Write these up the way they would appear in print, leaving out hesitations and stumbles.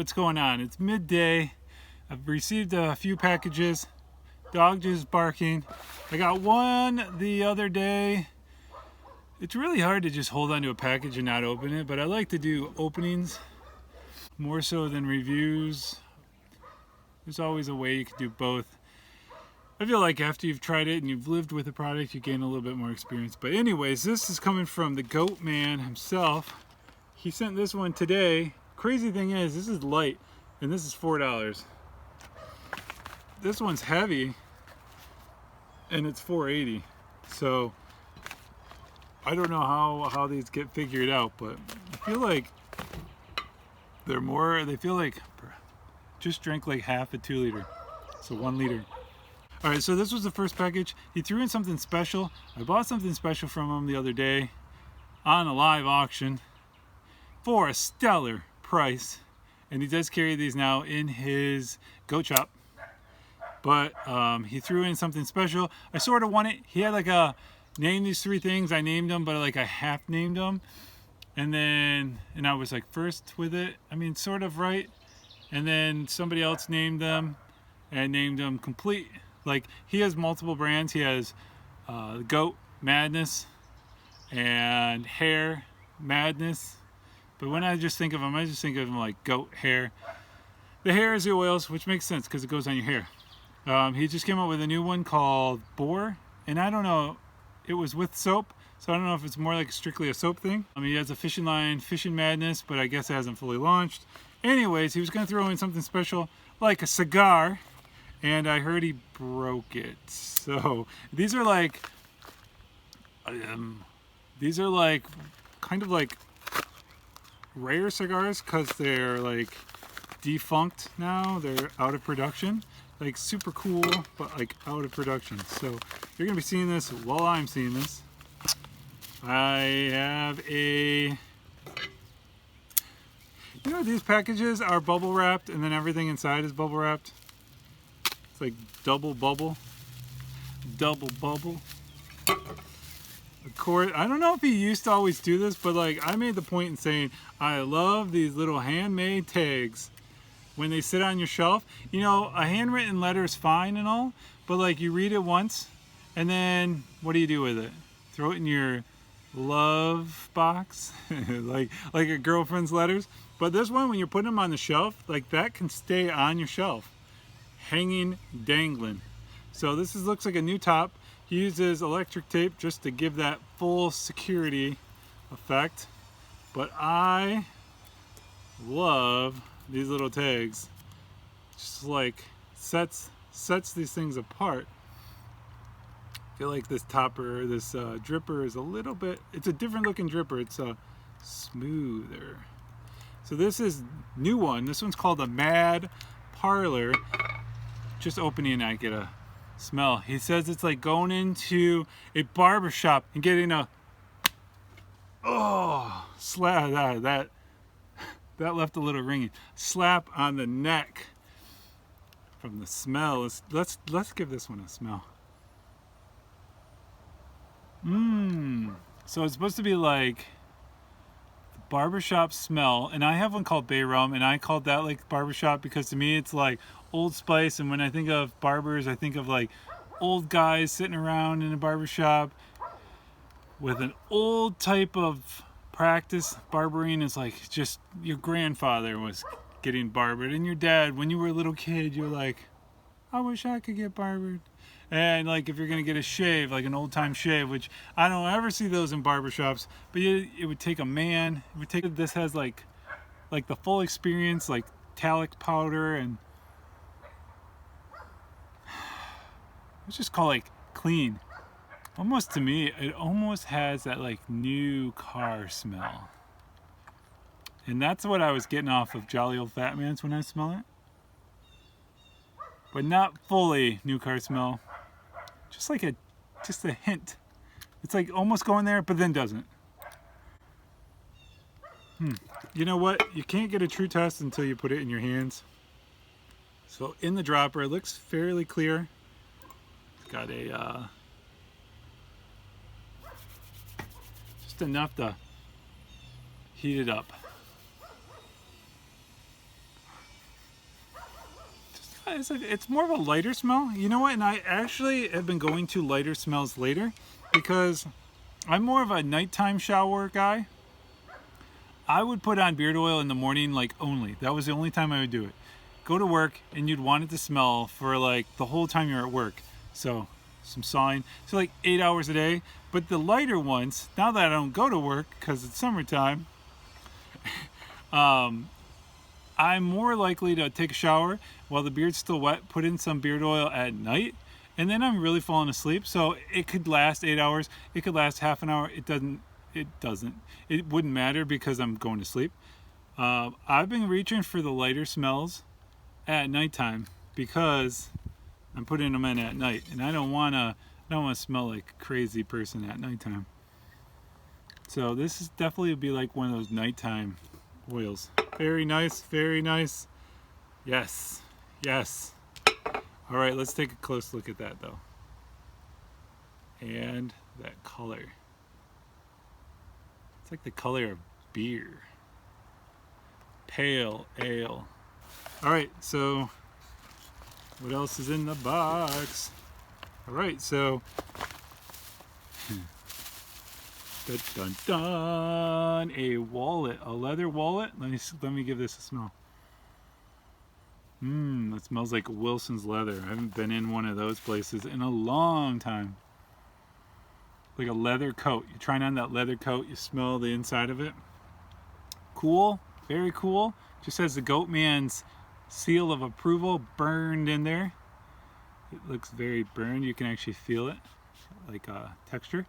what's going on. It's midday. I've received a few packages. Dog just barking. I got one the other day. It's really hard to just hold on to a package and not open it, but I like to do openings more so than reviews. There's always a way you can do both. I feel like after you've tried it and you've lived with the product, you gain a little bit more experience. But anyways, this is coming from the GoatMAN himself. He sent this one today. Crazy thing is, this is light, and this is $4. This one's heavy, and it's $4.80. So I don't know how these get figured out, but I feel like they feel like just drank like half a 2 liter. So 1 liter. All right, so this was the first package. He threw in something special. I bought something special from him the other day on a live auction for a stellar price. And he does carry these now in his goat shop. But he threw in something special. I sort of want it. He had like a name these 3 things. I named them, but like I half named them. And I was like first with it. I mean, sort of right. And then somebody else named them and named them complete. Like, he has multiple brands. He has Goat Madness and Hair Madness. But when I just think of them, I just think of them like goat hair. The hair is the oils, which makes sense because it goes on your hair. He just came up with a new one called BOAR. And I don't know, it was with soap. So I don't know if it's more like strictly a soap thing. He has a fishing line, Fishing Madness, but I guess it hasn't fully launched. Anyways, he was going to throw in something special like a cigar. And I heard he broke it. So these are like kind of like rare cigars because they're like defunct now. They're out of production. Like super cool, but like out of production. So you're gonna be seeing this while I'm seeing this. I have these packages are bubble wrapped and then everything inside is bubble wrapped. Like double bubble. Of course, I don't know if he used to always do this, but like I made the point in saying I love these little handmade tags when they sit on your shelf. You know, a handwritten letter is fine and all, but like you read it once and then what do you do with it? Throw it in your love box like a girlfriend's letters. But this one, when you're putting them on the shelf, like that can stay on your shelf. Hanging, dangling. So this looks like a new top. He uses electric tape just to give that full security effect. But I love these little tags. Just like sets these things apart. I feel like this topper, this dripper is a little bit, it's a different looking dripper. It's smoother. So this is new one. This one's called a MADD Parlor. Just opening, I get a smell. He says it's like going into a barber shop and getting a slap. That left a little ringing. Slap on the neck from the smell. Let's give this one a smell. So it's supposed to be like the barbershop smell, and I have one called Bay Rum, and I called that like barbershop because to me it's like Old Spice, and when I think of barbers, I think of like old guys sitting around in a barbershop with an old type of practice. Barbering is like just your grandfather was getting barbered, and your dad, when you were a little kid, you're like, I wish I could get barbered. And like if you're gonna get a shave, like an old time shave, which I don't ever see those in barbershops, but it would take a man. It would take, this has like the full experience, like talc powder, and let's just call it clean. Almost, to me, it almost has that like new car smell. And that's what I was getting off of Jolly Old Fat Man's when I smell it. But not fully new car smell. Just a hint. It's like almost going there, but then doesn't. You know what? You can't get a true test until you put it in your hands. So in the dropper, it looks fairly clear. It's got a just enough to heat it up. it's more of a lighter smell. You know what? And I actually have been going to lighter smells later because I'm more of a nighttime shower guy. I would put on beard oil in the morning, like only. That was the only time I would do it. Go to work and you'd want it to smell for like the whole time you're at work. So some sawing, so like 8 hours a day. But the lighter ones, now that I don't go to work because it's summertime, I'm more likely to take a shower while the beard's still wet, put in some beard oil at night, and then I'm really falling asleep. So it could last 8 hours, it could last half an hour. It wouldn't matter because I'm going to sleep. I've been reaching for the lighter smells at nighttime because I'm putting them in at night, and I don't want to smell like a crazy person at nighttime. So this is definitely would be like one of those nighttime oils. Very nice, very nice. Yes, yes. All right, let's take a close look at that though. And that color. It's like the color of beer. Pale ale. All right, so what else is in the box? All right, so dun, dun, dun, a wallet, a leather wallet. Let me give this a smell. It smells like Wilson's leather. I haven't been in one of those places in a long time. Like a leather coat. You're trying on that leather coat, you smell the inside of it. Cool, very cool. Just has the GoatMan's seal of approval burned in there. It looks very burned. You can actually feel it, like texture.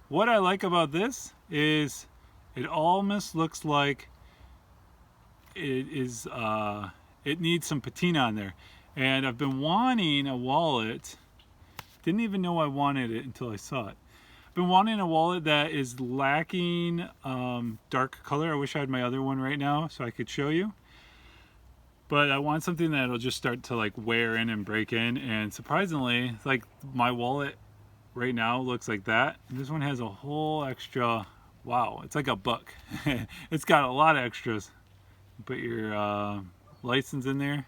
What I like about this is it almost looks like it is it needs some patina on there. And I've been wanting a wallet. Didn't even know I wanted it until I saw it. I've been wanting a wallet that is lacking dark color. I wish I had my other one right now so I could show you. But I want something that'll just start to like wear in and break in. And surprisingly, like my wallet right now looks like that. And this one has a whole extra, wow, it's like a book. It's got a lot of extras. You put your license in there.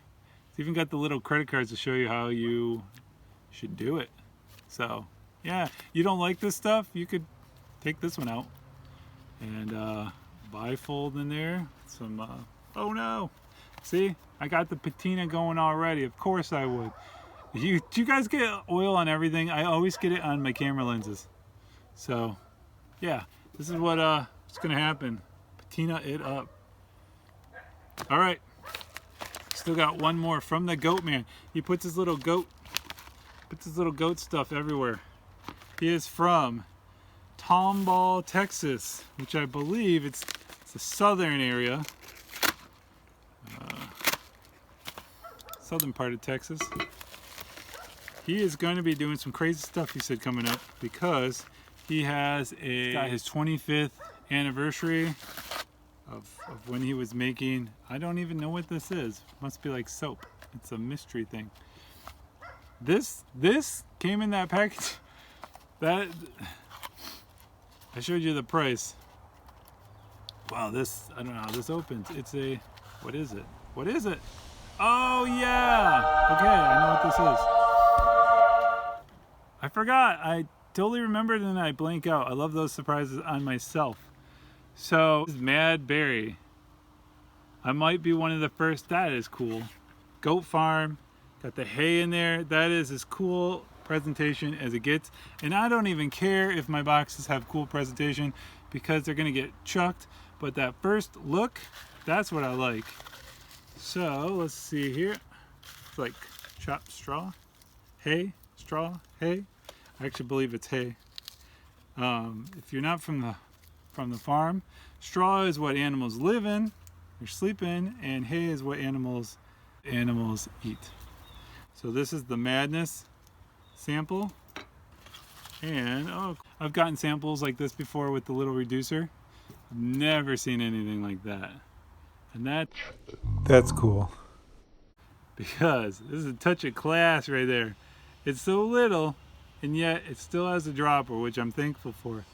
It's even got the little credit cards to show you how you should do it. So yeah, you don't like this stuff, you could take this one out. And bifold in there. Some, oh no. See, I got the patina going already. Of course I would. Do you guys get oil on everything? I always get it on my camera lenses. So yeah, this is what's gonna happen. Patina it up. All right, still got one more from the GoatMan. He puts his little goat stuff everywhere. He is from Tomball, Texas, which I believe it's the southern area, southern part of Texas. He is going to be doing some crazy stuff, he said, coming up, because he has got his 25th anniversary of when he was making, I don't even know what this is. Must be like soap. It's a mystery thing. This came in that package. That I showed you the price. Wow, this, I don't know how this opens. It's a, what is it? What is it? Oh yeah! Okay, I know what this is. I forgot. I totally remembered and I blank out. I love those surprises on myself. So, this is MADD Berry. I might be one of the first. That is cool. Goat Farm. Got the hay in there. That is as cool presentation as it gets. And I don't even care if my boxes have cool presentation because they're going to get chucked. But that first look, that's what I like. So, let's see here. It's like chopped straw. Hay. Straw. Hay. I actually believe it's hay. If you're not from the farm, straw is what animals live in, or sleep in, and hay is what animals eat. So this is the Madness sample, and oh, I've gotten samples like this before with the little reducer. Never seen anything like that, and that's cool because this is a touch of class right there. It's so little, and yet it still has a dropper, which I'm thankful for,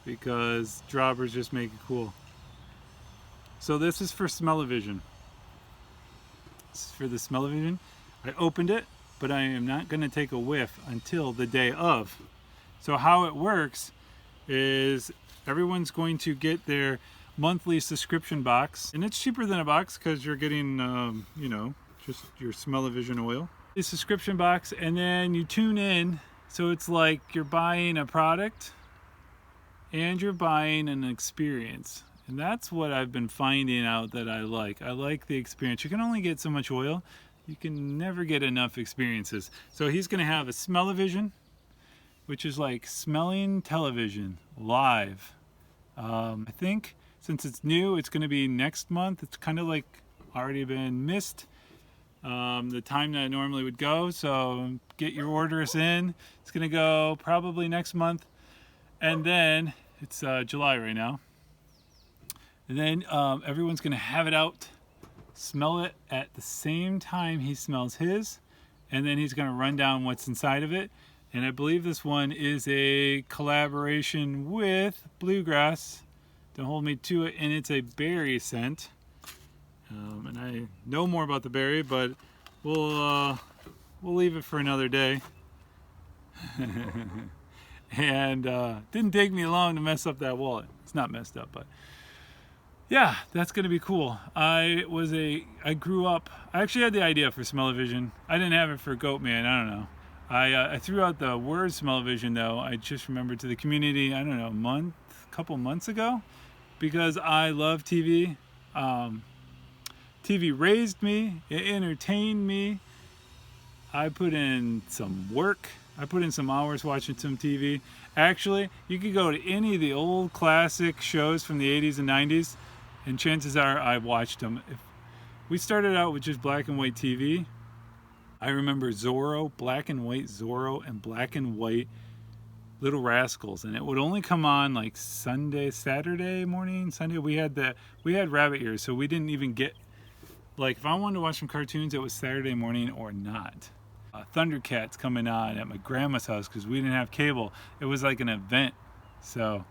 because droppers just make it cool. So this is for smell-o-vision. This is for the smell-o-vision. I opened it, but I am not going to take a whiff until the day of. So how it works is everyone's going to get their monthly subscription box, and it's cheaper than a box because you're getting, you know, just your smell-o-vision oil. The subscription box, and then you tune in, so it's like you're buying a product and you're buying an experience. And that's what I've been finding out that I like. I like the experience. You can only get so much oil. You can never get enough experiences. So he's going to have a smell-o-vision, which is like smelling television live. I think since it's new, it's going to be next month. It's kind of like already been missed the time that I normally would go. So get your orders in. It's going to go probably next month. And then it's July right now. And then everyone's going to have it out, smell it at the same time he smells his, and then he's going to run down what's inside of it. And I believe this one is a collaboration with Bluegrass. Don't hold me to it, and it's a berry scent. And I know more about the berry, but we'll leave it for another day. And didn't take me long to mess up that wallet. It's not messed up, but yeah, that's gonna be cool. I grew up. I actually had the idea for smell-o-vision. I didn't have it for GoatMAN. I don't know. I threw out the word smell-o-vision though. I just remembered to the community. I don't know, couple months ago, because I love TV. TV raised me. It entertained me. I put in some work. I put in some hours watching some TV. Actually, you could go to any of the old classic shows from the 80s and 90s, and chances are I watched them. If we started out with just black and white TV, I remember Zorro, black and white Zorro, and black and white Little Rascals, and it would only come on like Saturday morning, Sunday. We had rabbit ears, so we didn't even get, like, if I wanted to watch some cartoons, it was Saturday morning or not. Thundercats coming on at my grandma's house because we didn't have cable. It was like an event. So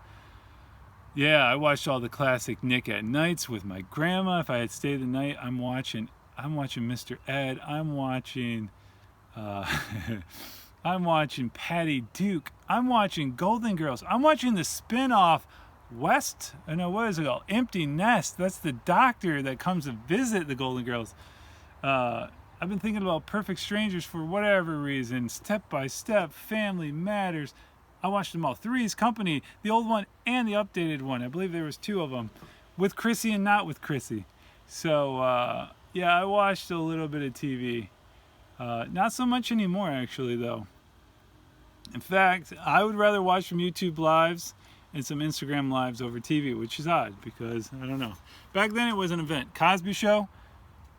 yeah, I watched all the classic Nick at Nights with my grandma. If I had stayed the night, I'm watching Mr. Ed. I'm watching I'm watching Patty Duke. I'm watching Golden Girls. I'm watching the spin-off what is it called? Empty Nest. That's the doctor that comes to visit the Golden Girls. I've been thinking about Perfect Strangers for whatever reason. Step by Step, Family Matters. I watched them all. Three's Company, the old one and the updated one. I believe there was 2 of them, with Chrissy and not with Chrissy. So yeah, I watched a little bit of TV. Not so much anymore, actually, though. In fact, I would rather watch some YouTube lives and some Instagram lives over TV, which is odd because, I don't know. Back then it was an event. Cosby Show,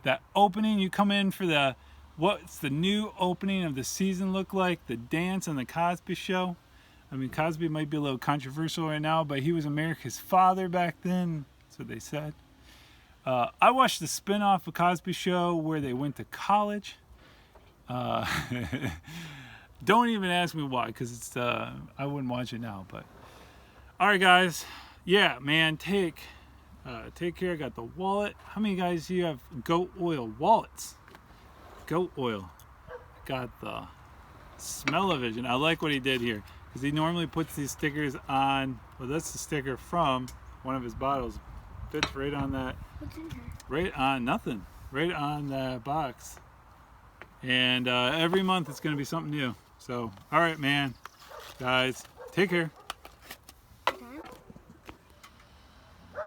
that opening, you come in for what's the new opening of the season look like? The dance on the Cosby Show. I mean, Cosby might be a little controversial right now, but he was America's father back then. That's what they said. I watched the spin-off of Cosby Show where they went to college. Don't even ask me why, because it's I wouldn't watch it now. But all right, guys. Yeah, man, take care. I got the wallet. How many guys do you have goat oil wallets? Goat oil. Got the smell-o-vision. I like what he did here, because he normally puts these stickers on. Well, that's the sticker from one of his bottles. Fits right on that. What's in here? Right on nothing. Right on the box. And every month it's going to be something new. So, all right, man. Guys, take care.